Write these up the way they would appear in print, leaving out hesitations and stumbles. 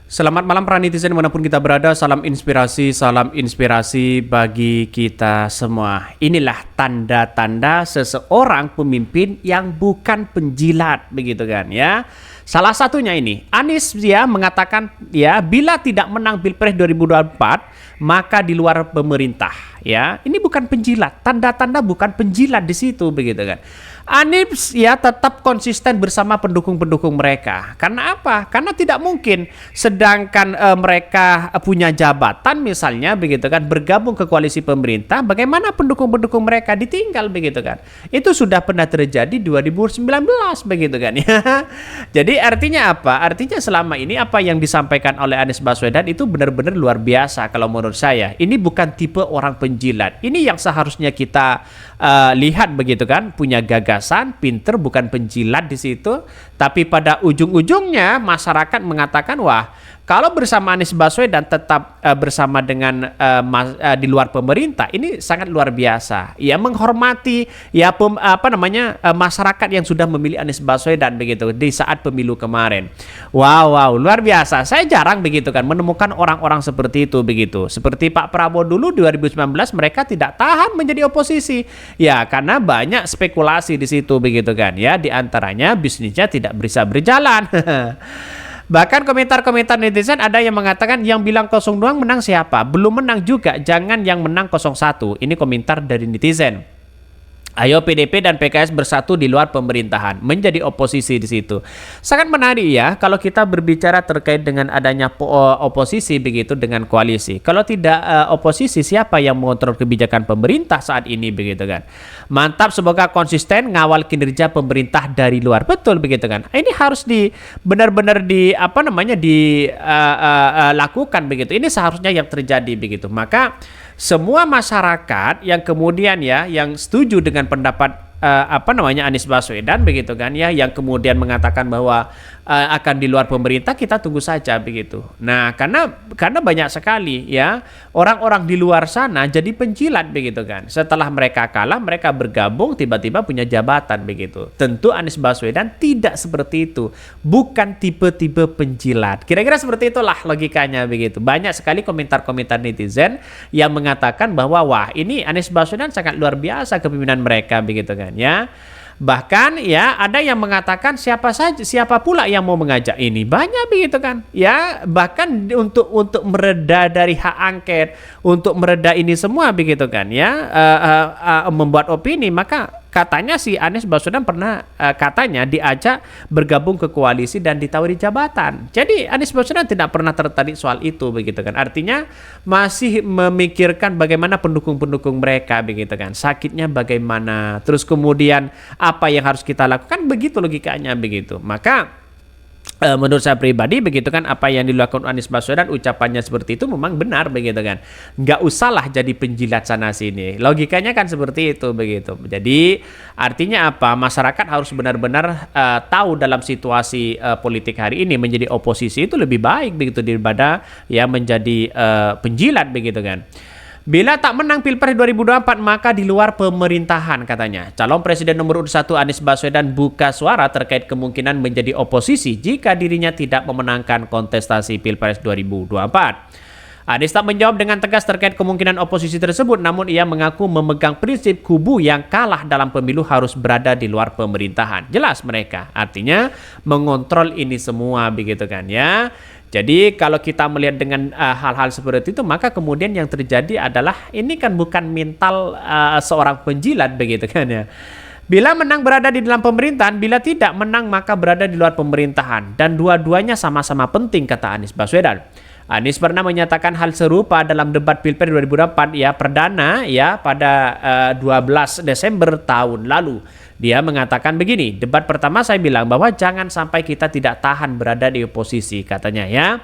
Selamat malam para netizen dimanapun kita berada, salam inspirasi bagi kita semua. Inilah tanda-tanda seseorang pemimpin yang bukan penjilat, begitu kan ya. Salah satunya ini, Anies ya mengatakan ya bila tidak menang Pilpres 2024 maka di luar pemerintah ya. Ini bukan penjilat, tanda-tanda bukan penjilat di situ begitu kan. Anies ya tetap konsisten bersama pendukung-pendukung mereka. Karena apa? Karena tidak mungkin sedangkan mereka punya jabatan misalnya begitu kan bergabung ke koalisi pemerintah, bagaimana pendukung-pendukung mereka ditinggal begitu kan. Itu sudah pernah terjadi 2019 begitu kan ya. Jadi artinya apa? Artinya selama ini apa yang disampaikan oleh Anies Baswedan itu benar-benar luar biasa kalau menurut saya. Ini bukan tipe orang penjilat. Ini yang seharusnya kita lihat begitu kan, punya gagasan, pinter, bukan penjilat di situ. Tapi pada ujung-ujungnya masyarakat mengatakan wah, kalau bersama Anies Baswedan tetap bersama dengan di luar pemerintah, ini sangat luar biasa. Ya menghormati ya masyarakat yang sudah memilih Anies Baswedan begitu di saat pemilu kemarin. Wow, luar biasa. Saya jarang begitu kan menemukan orang-orang seperti itu begitu. Seperti Pak Prabowo dulu 2019 mereka tidak tahan menjadi oposisi. Ya karena banyak spekulasi di situ begitu kan ya. Di antaranya bisnisnya tidak bisa berjalan. Bahkan komentar-komentar netizen ada yang mengatakan yang bilang 02 menang siapa? Belum menang juga, jangan yang menang 01. Ini komentar dari netizen. Ayo PDP dan PKS bersatu di luar pemerintahan, menjadi oposisi di situ. Sangat menarik ya kalau kita berbicara terkait dengan adanya oposisi begitu dengan koalisi. Kalau tidak oposisi, siapa yang mengontrol kebijakan pemerintah saat ini begitu kan? Mantap, semoga konsisten ngawal kinerja pemerintah dari luar. Betul begitu kan? Ini harus benar-benar dilakukan begitu. Ini seharusnya yang terjadi begitu. Maka semua masyarakat yang kemudian ya yang setuju dengan pendapat Anies Baswedan begitu kan ya, yang kemudian mengatakan bahwa akan di luar pemerintah, kita tunggu saja begitu. Nah, karena banyak sekali ya orang-orang di luar sana jadi penjilat begitu kan. Setelah mereka kalah, mereka bergabung tiba-tiba punya jabatan begitu. Tentu Anies Baswedan tidak seperti itu. Bukan tipe-tipe penjilat. Kira-kira seperti itulah logikanya begitu. Banyak sekali komentar-komentar netizen yang mengatakan bahwa wah, ini Anies Baswedan sangat luar biasa kepemimpinan mereka begitu kan ya. Bahkan ya ada yang mengatakan siapa pula yang mau mengajak ini, banyak begitu kan ya. Bahkan untuk mereda dari hak angket, untuk mereda ini semua begitu kan ya, membuat opini, maka katanya si Anies Baswedan pernah katanya diajak bergabung ke koalisi dan ditawari jabatan. Jadi Anies Baswedan tidak pernah tertarik soal itu begitu kan. Artinya masih memikirkan bagaimana pendukung-pendukung mereka begitu kan. Sakitnya bagaimana, terus kemudian apa yang harus kita lakukan, begitu logikanya begitu. Maka menurut saya pribadi begitu kan, apa yang dilakukan Anies Baswedan, ucapannya seperti itu memang benar begitu kan. Nggak usahlah jadi penjilat sana sini. Logikanya kan seperti itu begitu. Jadi artinya apa? Masyarakat harus benar-benar tahu dalam situasi politik hari ini menjadi oposisi itu lebih baik begitu daripada ya menjadi penjilat begitu kan. Bila tak menang Pilpres 2024 maka di luar pemerintahan katanya. Calon Presiden nomor urut 1 Anies Baswedan buka suara terkait kemungkinan menjadi oposisi jika dirinya tidak memenangkan kontestasi Pilpres 2024. Anies tak menjawab dengan tegas terkait kemungkinan oposisi tersebut, namun ia mengaku memegang prinsip kubu yang kalah dalam pemilu harus berada di luar pemerintahan. Jelas mereka, artinya mengontrol ini semua begitu kan ya. Jadi kalau kita melihat dengan hal-hal seperti itu, maka kemudian yang terjadi adalah ini kan bukan mental seorang penjilat begitu kan ya. Bila menang berada di dalam pemerintahan, bila tidak menang maka berada di luar pemerintahan. Dan dua-duanya sama-sama penting kata Anies Baswedan. Anies pernah menyatakan hal serupa dalam debat Pilpres 2024 ya perdana ya pada 12 Desember tahun lalu. Dia mengatakan begini, debat pertama saya bilang bahwa jangan sampai kita tidak tahan berada di oposisi katanya ya.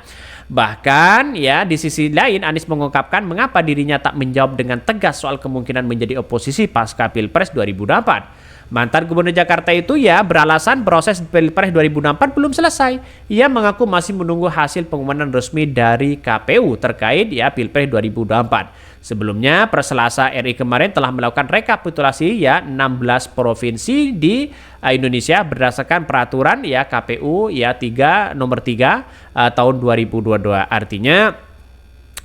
Bahkan ya di sisi lain Anies mengungkapkan mengapa dirinya tak menjawab dengan tegas soal kemungkinan menjadi oposisi pasca Pilpres 2024. Mantan Gubernur Jakarta itu ya beralasan proses Pilpres 2024 belum selesai. Ia mengaku masih menunggu hasil pengumuman resmi dari KPU terkait ya Pilpres 2024. Sebelumnya, per Selasa RI kemarin telah melakukan rekapitulasi ya 16 provinsi di Indonesia berdasarkan peraturan ya KPU ya nomor 3 tahun 2022. Artinya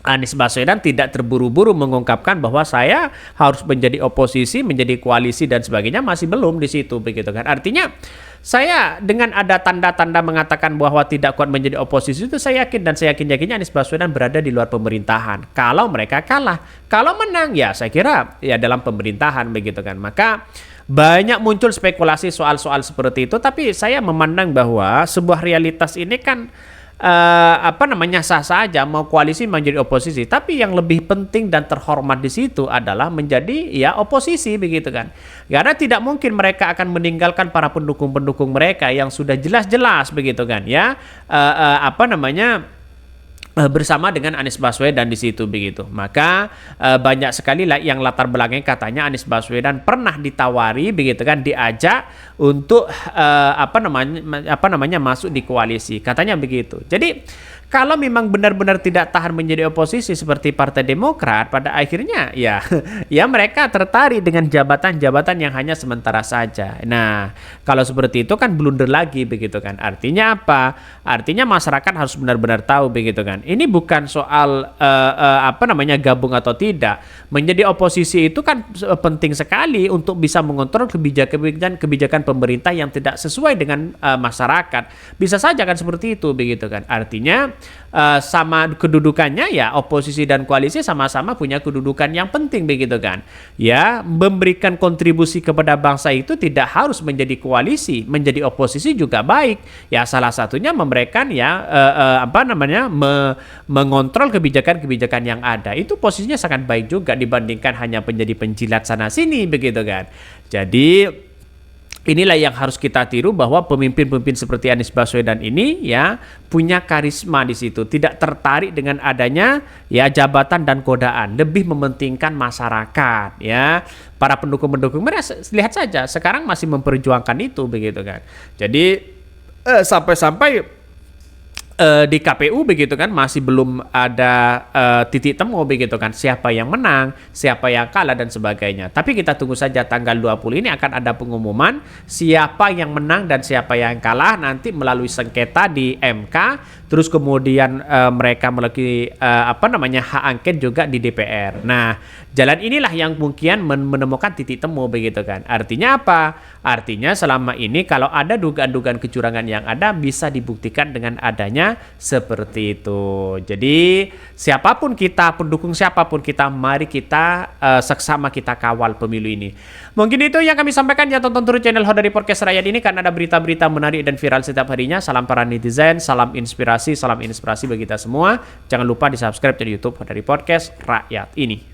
Anies Baswedan tidak terburu-buru mengungkapkan bahwa saya harus menjadi oposisi, menjadi koalisi dan sebagainya, masih belum di situ begitu kan. Artinya saya dengan ada tanda-tanda mengatakan bahwa tidak kuat menjadi oposisi itu saya yakin dan saya yakin-yakinnya Anies Baswedan berada di luar pemerintahan. Kalau mereka kalah, kalau menang ya saya kira ya dalam pemerintahan begitu kan. Maka banyak muncul spekulasi soal-soal seperti itu, tapi saya memandang bahwa sebuah realitas ini kan sah saja mau koalisi menjadi oposisi, tapi yang lebih penting dan terhormat di situ adalah menjadi ya oposisi begitu kan. Karena tidak mungkin mereka akan meninggalkan para pendukung-pendukung mereka yang sudah jelas-jelas begitu kan ya bersama dengan Anies Baswedan di situ begitu. Maka banyak sekali lah yang latar belakangnya katanya Anies Baswedan pernah ditawari begitu kan, diajak untuk masuk di koalisi. Katanya begitu. Jadi kalau memang benar-benar tidak tahan menjadi oposisi seperti Partai Demokrat, pada akhirnya ya mereka tertarik dengan jabatan-jabatan yang hanya sementara saja. Nah, kalau seperti itu kan blunder lagi begitu kan. Artinya apa? Artinya masyarakat harus benar-benar tahu begitu kan. Ini bukan soal gabung atau tidak. Menjadi oposisi itu kan penting sekali untuk bisa mengontrol kebijakan pemerintah yang tidak sesuai dengan masyarakat. Bisa saja kan seperti itu begitu kan. Artinya sama kedudukannya ya oposisi dan koalisi sama-sama punya kedudukan yang penting begitu kan. Ya, memberikan kontribusi kepada bangsa itu tidak harus menjadi koalisi, menjadi oposisi juga baik. Ya salah satunya memberikan mengontrol kebijakan-kebijakan yang ada. Itu posisinya sangat baik juga dibandingkan hanya menjadi penjilat sana sini begitu kan. Jadi inilah yang harus kita tiru bahwa pemimpin-pemimpin seperti Anies Baswedan ini ya punya karisma di situ, tidak tertarik dengan adanya ya jabatan dan godaan, lebih mementingkan masyarakat ya. Para pendukung-pendukung mereka lihat saja sekarang masih memperjuangkan itu begitu kan. Jadi sampai-sampai di KPU begitu kan masih belum ada titik temu begitu kan, siapa yang menang, siapa yang kalah dan sebagainya. Tapi kita tunggu saja tanggal 20 ini akan ada pengumuman siapa yang menang dan siapa yang kalah nanti melalui sengketa di MK, terus kemudian mereka melalui hak angket juga di DPR. Nah, jalan inilah yang mungkin menemukan titik temu begitu kan. Artinya apa? Artinya selama ini kalau ada dugaan-dugaan kecurangan yang ada bisa dibuktikan dengan adanya seperti itu. Jadi siapapun kita, pendukung siapapun kita, mari kita seksama kita kawal pemilu ini. Mungkin itu yang kami sampaikan ya, tonton terus channel Hodari Podcast Rakyat ini karena ada berita-berita menarik dan viral setiap harinya. Salam para netizen, salam inspirasi bagi kita semua. Jangan lupa di subscribe di YouTube Hodari Podcast Rakyat ini.